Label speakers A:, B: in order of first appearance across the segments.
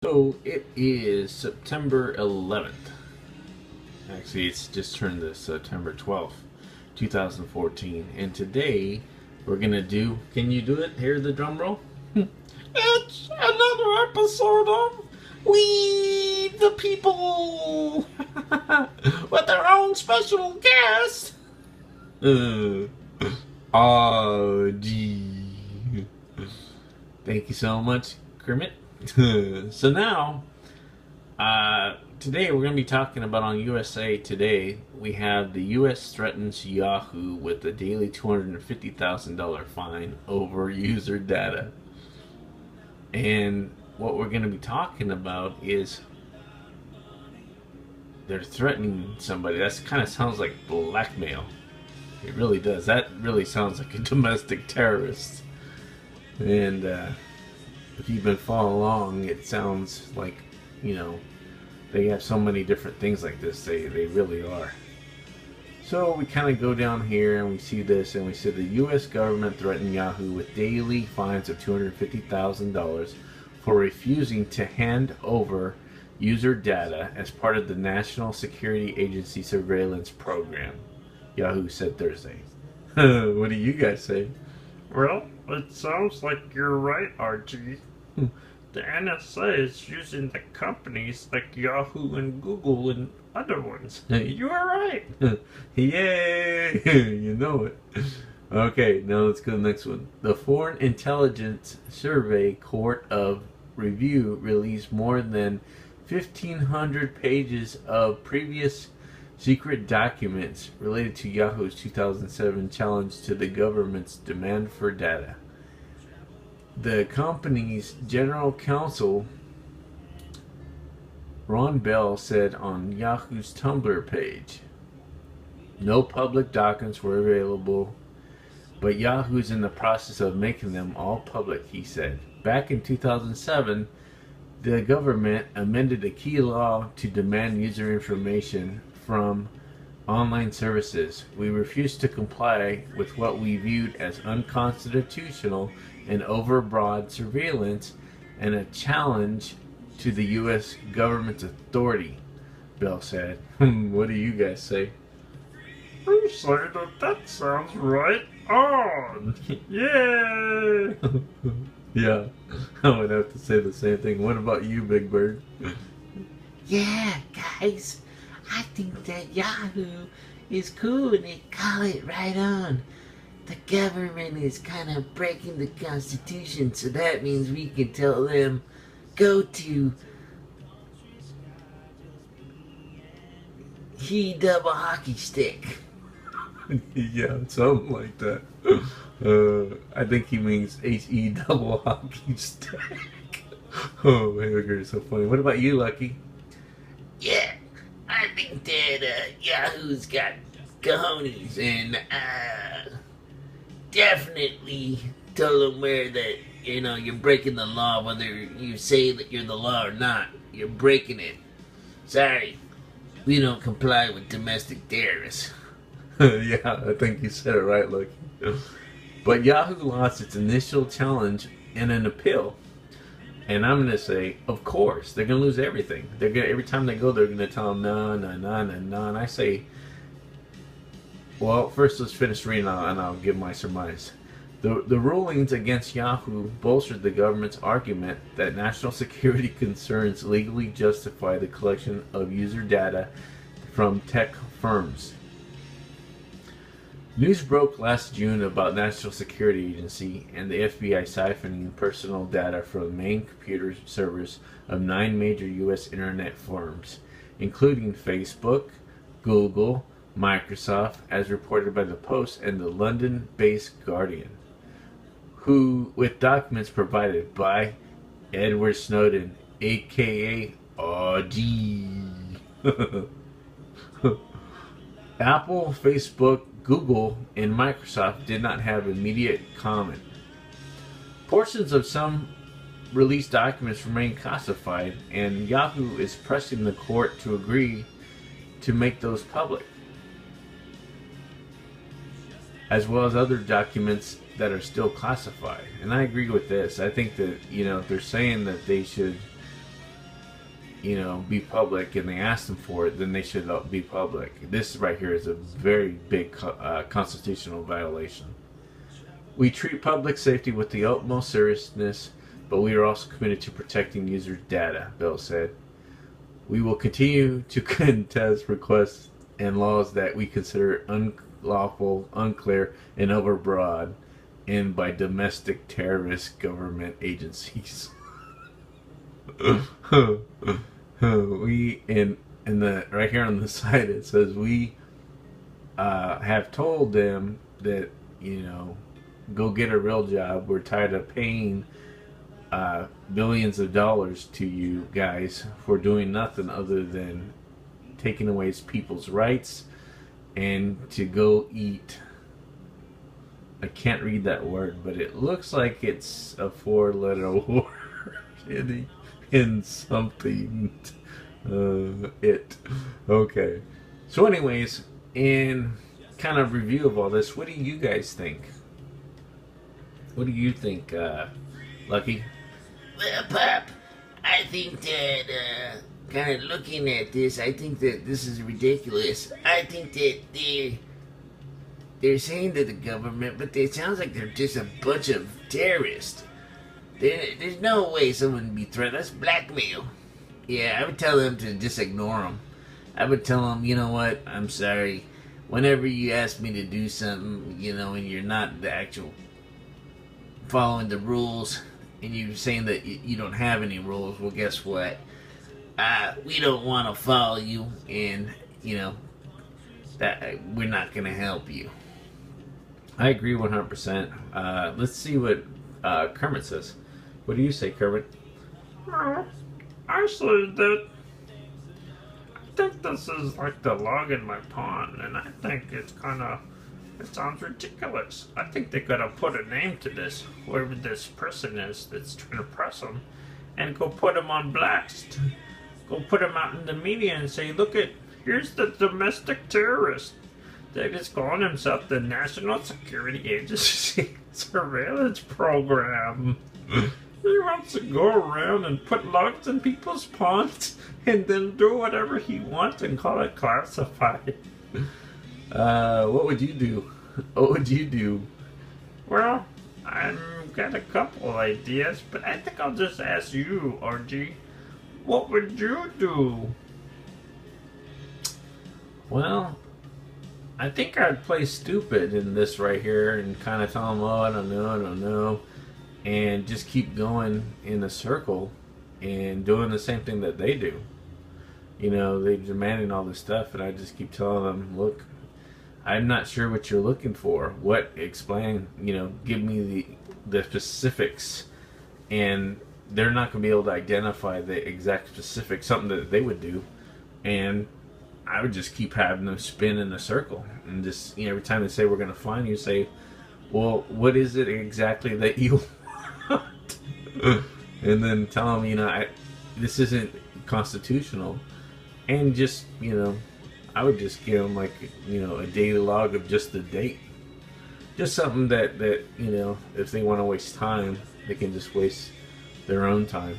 A: So it is September 11th. Actually, it's just turned to September 12th, 2014. And today we're going to do. Can you do it? Hear the drum roll? It's another episode of We the People with our own special guest. Oh, gee. Thank you so much, Kermit. So now, today we're going to be talking about on USA Today. We have the U.S. threatens Yahoo with a daily $250,000 fine over user data. And what we're going to be talking about is they're threatening somebody. That kind of sounds like blackmail. It really does. That really sounds like a domestic terrorist. And if you've been following along, it sounds like, they have so many different things like this. They really are. So we kind of go down here and we see this, and we see the U.S. government threatened Yahoo with daily fines of $250,000 for refusing to hand over user data as part of the National Security Agency surveillance program, Yahoo said Thursday. What do you guys say?
B: Well, it sounds like you're right, Archie. The NSA is using the companies like Yahoo and Google and other ones. You are right.
A: Yay! You know it. Okay, now let's go to the next one. The Foreign Intelligence Survey Court of Review released more than 1,500 pages of previous secret documents related to Yahoo's 2007 challenge to the government's demand for data. The company's general counsel, Ron Bell, said on Yahoo's Tumblr page, no public documents were available, but Yahoo's in the process of making them all public, he said. Back in 2007, the government amended a key law to demand user information from online services. We refused to comply with what we viewed as unconstitutional and overbroad surveillance and a challenge to the U.S. government's authority, Bell said. What do you guys say?
B: I say that sounds right on. Yay!
A: Yeah, I would have to say the same thing. What about you, Big Bird?
C: Yeah, guys, I think that Yahoo is cool and they call it right on. The government is kind of breaking the Constitution, so that means we can tell them, go to he double hockey stick.
A: Yeah, something like that. I think he means HE double hockey stick. Oh, Hamburger is so funny. What about you, Lucky?
C: Yeah, I think that Yahoo's got cojones and definitely tell them where that, you're breaking the law, whether you say that you're the law or not. You're breaking it. Sorry, we don't comply with domestic terrorists.
A: Yeah, I think you said it right, Lucky. But Yahoo lost its initial challenge in an appeal. And I'm going to say, of course, they're going to lose everything. Every time they go, they're going to tell them, no. And I say, well, first let's finish reading and I'll give my surmise. The rulings against Yahoo bolstered the government's argument that national security concerns legally justify the collection of user data from tech firms. News broke last June about National Security Agency and the FBI siphoning personal data from main computer servers of 9 major U.S. internet firms, including Facebook, Google, Microsoft, as reported by the Post and the London-based Guardian, with documents provided by Edward Snowden, aka OG. Apple, Facebook, Google, and Microsoft did not have immediate comment. Portions of some released documents remain classified, and Yahoo is pressing the court to agree to make those public, as well as other documents that are still classified. And I agree with this. I think that, they're saying that they should be public, and they asked them for it, then they should be public. This right here is a very big constitutional violation. We treat public safety with the utmost seriousness, but we are also committed to protecting users' data, Bell said. We will continue to contest requests and laws that we consider unlawful, unclear, and overbroad, and by domestic terrorist government agencies. We in the right here on the side it says we have told them that go get a real job. We're tired of paying billions of dollars to you guys for doing nothing other than taking away people's rights and to go eat. I can't read that word, but it looks like it's a 4-letter word in something. Okay. So anyways, in kind of review of all this, what do you guys think? What do you think, Lucky?
C: Well, Pop, I think that, kind of looking at this, I think that this is ridiculous. I think that they're saying to the government, but it sounds like they're just a bunch of terrorists. There's no way someone would be threatened. That's blackmail. Yeah, I would tell them to just ignore them. I would tell them, you know what, I'm sorry. Whenever you ask me to do something, and you're not the actual following the rules, and you're saying that you don't have any rules, well, guess what? We don't want to follow you, and, that we're not going to help you.
A: I agree 100%. Let's see what Kermit says. What do you say, Kermit?
B: Well, I say that I think this is like the log in my pond, and I think it sounds ridiculous. I think they gotta put a name to this, whoever this person is that's trying to press them, and go put them on blast. Go put them out in the media and say, here's the domestic terrorist that is calling himself the National Security Agency Surveillance Program. He wants to go around and put logs in people's ponds and then do whatever he wants and call it classified.
A: What would you do? What would you do?
B: Well, I've got a couple ideas, but I think I'll just ask you, RG. What would you do?
A: Well, I think I'd play stupid in this right here and kind of tell them, oh, I don't know. And just keep going in a circle and doing the same thing that they do. They're demanding all this stuff, and I just keep telling them, look, I'm not sure what you're looking for. Explain, give me the specifics. And they're not going to be able to identify the exact specifics, something that they would do. And I would just keep having them spin in a circle. And just, every time they say, we're going to find you, say, well, what is it exactly that you want? And then tell them, this isn't constitutional. And just, I would just give them like, a daily log of just the date. Just something that if they want to waste time, they can just waste their own time.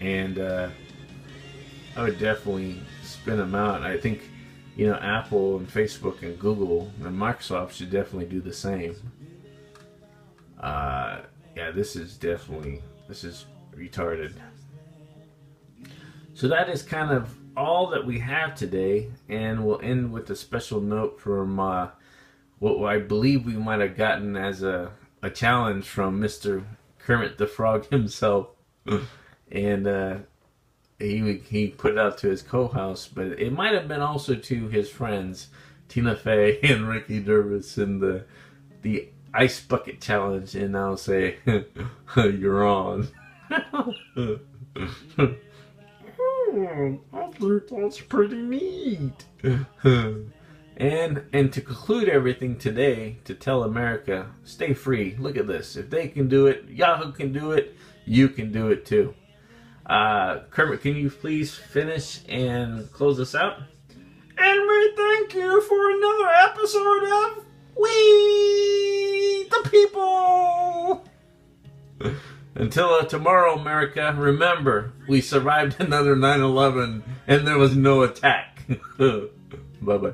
A: And I would definitely spin them out. And I think, Apple and Facebook and Google and Microsoft should definitely do the same. Yeah, this is retarded. So that is kind of all that we have today, and we'll end with a special note from what I believe we might have gotten as a challenge from Mr. Kermit the Frog himself. And he put it out to his co-host, but it might have been also to his friends Tina Fey and Ricky Gervais in the Ice Bucket Challenge, and I'll say, you're on.
B: I think that's pretty neat.
A: And to conclude everything today, to tell America, stay free. Look at this. If they can do it, Yahoo can do it, you can do it too. Kermit, can you please finish and close us out?
B: And we thank you for another episode of We the People.
A: Until tomorrow, America, remember, we survived another 9/11 and there was no attack. Bye-bye.